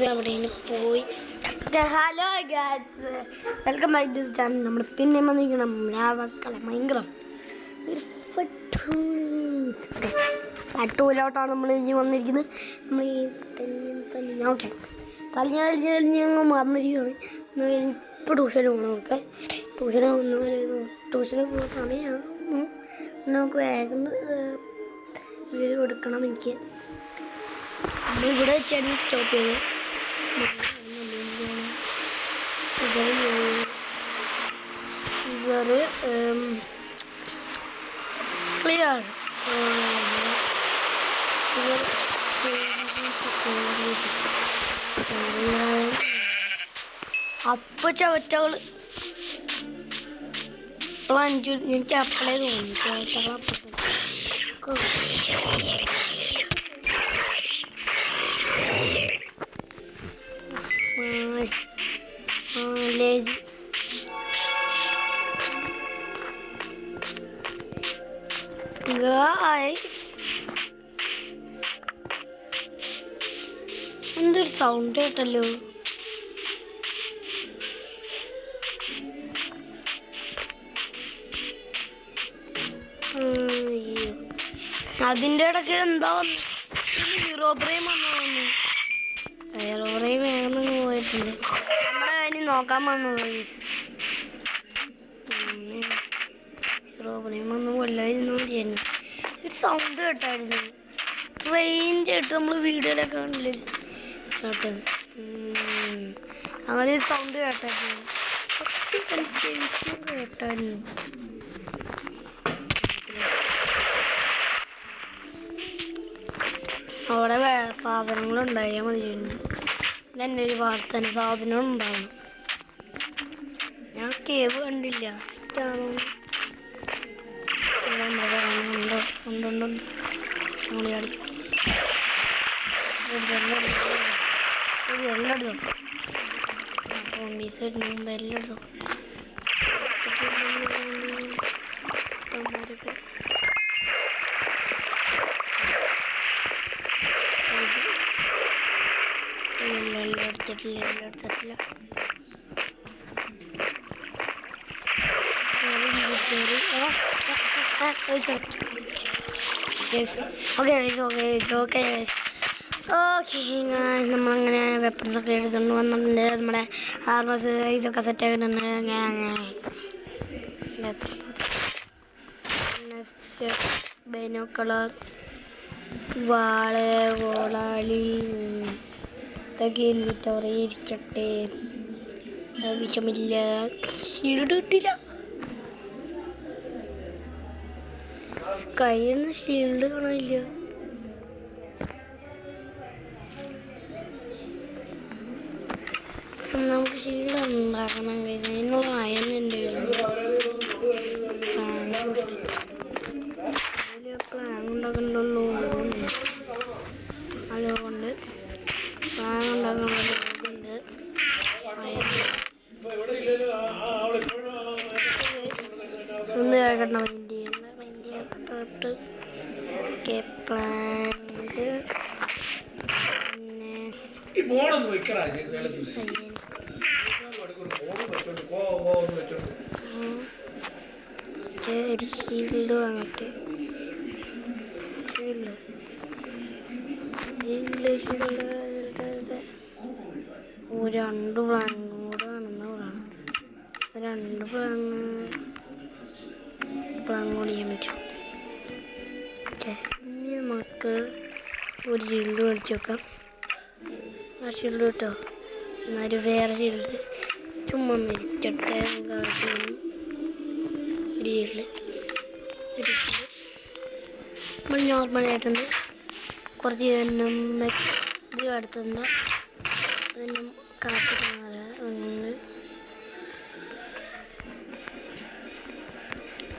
അവിടെ പോയി. Hello guys, welcome back to channel. നമ്മൾ പിന്നെ വന്നിരിക്കണം ലാവക്കല ഭയങ്കര പട്ടൂലോട്ടാണ് നമ്മൾ ഇനി വന്നിരിക്കുന്നത്. നമ്മൾ ഈ ഓക്കെ തലിഞ്ഞ് വന്നിരിക്കുകയാണ്. ഇപ്പോൾ ട്യൂഷന് പോകണം. ഓക്കെ ട്യൂഷന് പോകുന്ന സമയമാണ്. നമുക്ക് വേഗം വീഡിയോ കൊടുക്കണം. എനിക്ക് ഇവിടെ വെച്ചാണ് സ്റ്റോപ്പ് ചെയ്ത് ഇതൊരു ക്ലിയർ അപ്പൊ ചവറ്റകൾ എനിക്ക് അപ്പളേ തോന്നി ചവറ്റകൾ എന്തൊരു സൗണ്ട് കേട്ടല്ലോ. അതിൻ്റെ ഇടയ്ക്ക് എന്താ ഹീറോ ബ്രെയിൻ വന്നു. ഹീറോ ബ്രെയിൻ വേഗം പോയിട്ടുണ്ട്. നമ്മുടെ കാര്യം നോക്കാൻ വന്നത് ഹീറോ ബ്രെയിൻ വന്ന് കൊല്ലായിരുന്നു ചെയ്യുന്നു. ഒരു സൗണ്ട് കേട്ടായിരുന്നു ട്രെയിനിൻ്റെ അടുത്ത് നമ്മൾ വീഡിയോയിലൊക്കെ കാണില്ലേ കേട്ടോ. അങ്ങനെ ഒരു സൗണ്ട് കേട്ടായിരുന്നു. കേട്ടായിരുന്നു. അവിടെ സാധനങ്ങളുണ്ടായാൽ മതിയായിരുന്നു. എൻ്റെ ഒരു വാർത്തന സാധനം ഉണ്ടാവണം. ഞാൻ കേവ് കണ്ടില്ല. എല്ലായിടത്തും ഫോണ്ടീസ് വരുന്ന മുമ്പ് എല്ലായിടത്തും എടുത്തിട്ടില്ല. നമ്മളങ്ങനെ വെപ്പൺസൊക്കെ എടുത്തുകൊണ്ട് വന്നിട്ടുണ്ട്. നമ്മുടെ ആർമസ് ഇതൊക്കെ സെറ്റാക്കുന്നുണ്ട്. നെക്സ്റ്റ് ബൈനോക്കുലർ, വാള്, കോളാളി ഇതൊക്കെ എന്നിട്ട് ഇരിക്കട്ടെ. വിഷമില്ല. ഷീൽഡ് കിട്ടില്ല. കയ്യിൽ നിന്ന് ഷീൽഡ് കാണില്ല. നമുക്ക് ഷീൽഡ് ഉണ്ടാക്കണം. അതിനുള്ള അയന്നുണ്ട്. പ്ലാൻ ഉണ്ടാക്കണ്ടല്ലോ. അതുകൊണ്ട് പ്ലാൻ ഉണ്ടാക്കുന്നുണ്ട്. ഒന്ന് കേൾക്കണം. പ്ലാങ്ക് ഒരു ഷീൽഡ് വാങ്ങട്ടെ. രണ്ട് പ്ലാങ്കും കൂടെ ആണെന്ന് പറയണം. രണ്ട് പ്ലാങ് കൂടി ചെയ്യാൻ പറ്റും. ഇനി നമുക്ക് ഒരു ഷീൽഡ് മേടിച്ച് വെക്കാം. ആ ഷീൽഡ് കിട്ടോ. എന്നാലും വേറെ ഷീൽഡ് ചുമ്മാ മരിച്ചട്ടെ. ഒരു ഷീൽഡ് നമ്മൾ നോർമലായിട്ടുണ്ട്. കുറച്ച് ഇത് അടുത്തുണ്ട്. അതിനും കാശ്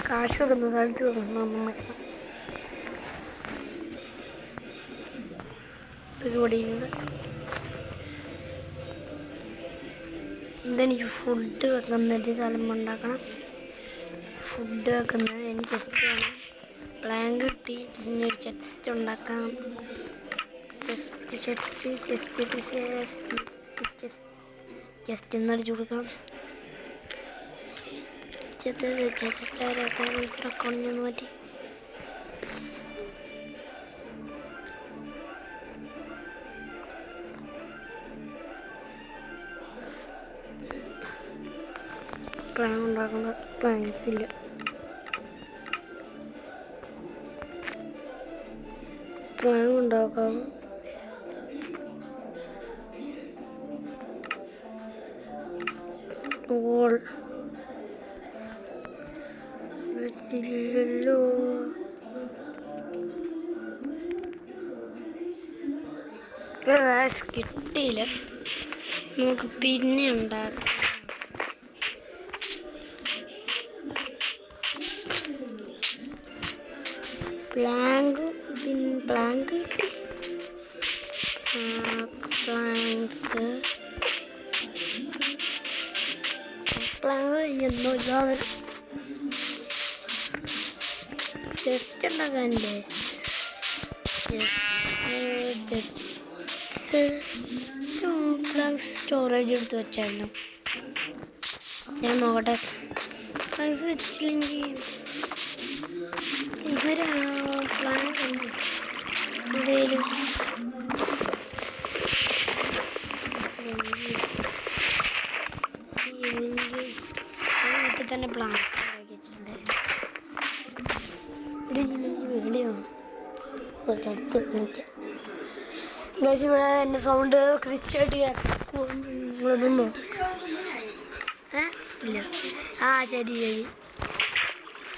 കാശ് വെക്കുന്ന സ്ഥലത്ത് വെക്കണം. ഇതെനിക്ക് ഫുഡ് വെക്കുന്നൊരു സ്ഥലം ഉണ്ടാക്കണം. ഫുഡ് വെക്കുന്നത് എനിക്ക് ഇഷ്ടമാണ്. പ്ലാങ്ക് കിട്ടി. പിന്നെ ഒരു ചെസ്റ്റ് ഉണ്ടാക്കാം. ചെസ്റ്റ് ജസ്റ്റ് എന്നടിച്ചു കൊടുക്കാം. അക്കൗണ്ടിൽ മാറ്റി പ്ലാൻ ഉണ്ടാക്കുന്ന പ്ലാൻസ് ഇല്ല. പ്ലാൻ ഉണ്ടാക്കാം. വെച്ചില്ലല്ലോ. കിട്ടിയില്ല. നമുക്ക് പിന്നെ ഉണ്ടാക്കാം. പ്ലാങ്ക് കിട്ടി. പ്ലാങ്ക് എന്തോ ഇതാണ് ജസ്റ്റ് ഉണ്ടാക്കാൻ്റെ. പ്ലാങ്ക് സ്റ്റോറേജ് എടുത്ത് വെച്ചായിരുന്നു. ഞാൻ നോക്കട്ടെ. പ്ലാങ്സ് വെച്ചില്ലെങ്കിൽ ഇതൊരു പ്ലാൻ എന്തേലും വീട്ടിൽ തന്നെ പ്ലാൻസ് വെച്ചിട്ടുണ്ട്. വെളിയാണ് കുറച്ചടുത്ത് നോക്കിയാൽ ഗൈസ്. ഇവിടെ എൻ്റെ സൗണ്ട് കൃത്യമായിട്ട് നിങ്ങളൊന്നുണ്ടോ? ഇല്ല. ശരി.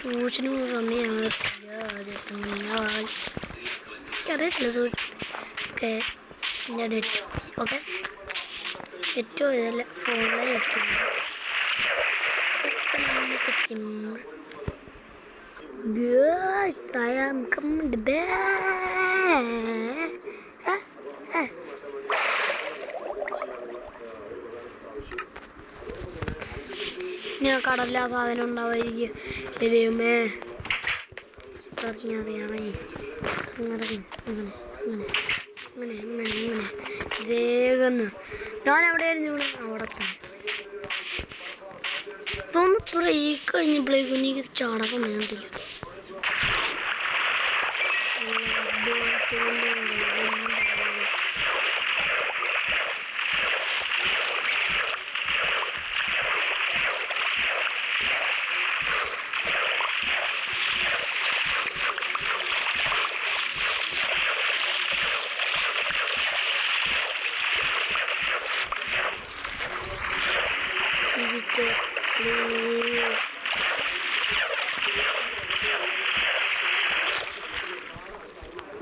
ട്യൂഷന് സമയമാണ്. എനിക്കറിയത്തില്ല. ഓക്കെ ഞാൻ നെറ്റ് ഓക്കെ ഏറ്റവും ഇതല്ല ഫോണിലെ നെറ്റ് നമുക്ക് simple. Good, I am coming to bed. ഞാൻ കടലിലാ സാധനം ഉണ്ടാവായിരിക്കും. ദൈവമേ അറിയാമേ. അങ്ങനെ വേഗം ഞാൻ എവിടെയായിരുന്നു? അവിടെ തന്നെ തോന്നിപ്പുറ ഈ കഴിഞ്ഞപ്പോഴേക്കും എനിക്ക് ചാടകം വേണ്ടില്ല.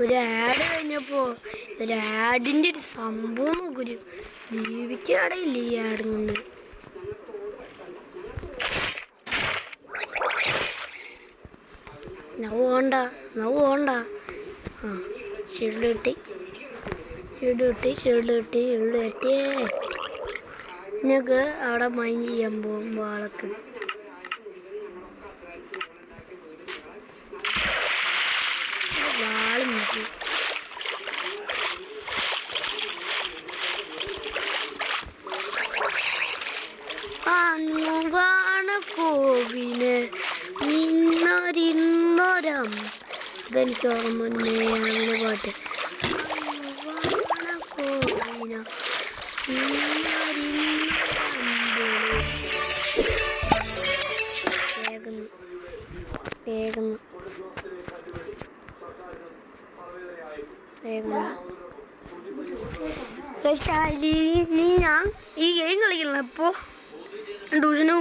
ഒരു ആഡ് കഴിഞ്ഞപ്പോൾ ഒരു ആഡിൻ്റെ ഒരു സംഭവം നോക്കൊരു ദീപിക്ക് അടയില്ല ഈ ആഡും കൊണ്ട്. നവ് പോണ്ട. ഷീൽഡ് കിട്ടി. നിങ്ങൾക്ക് അവിടെ മൈൻഡ് ചെയ്യാൻ പോകുമ്പോൾ ആളൊക്കെ വാള് നോക്കി. കോവിന് നിന്നൊരിന്നൊരം അതെനിക്ക് ഓർമ്മ അങ്ങനെ പാട്ട്. കോവിന ഞാൻ ഈ ഗെയിം കളിക്കണം. അപ്പോൾ ട്യൂഷന്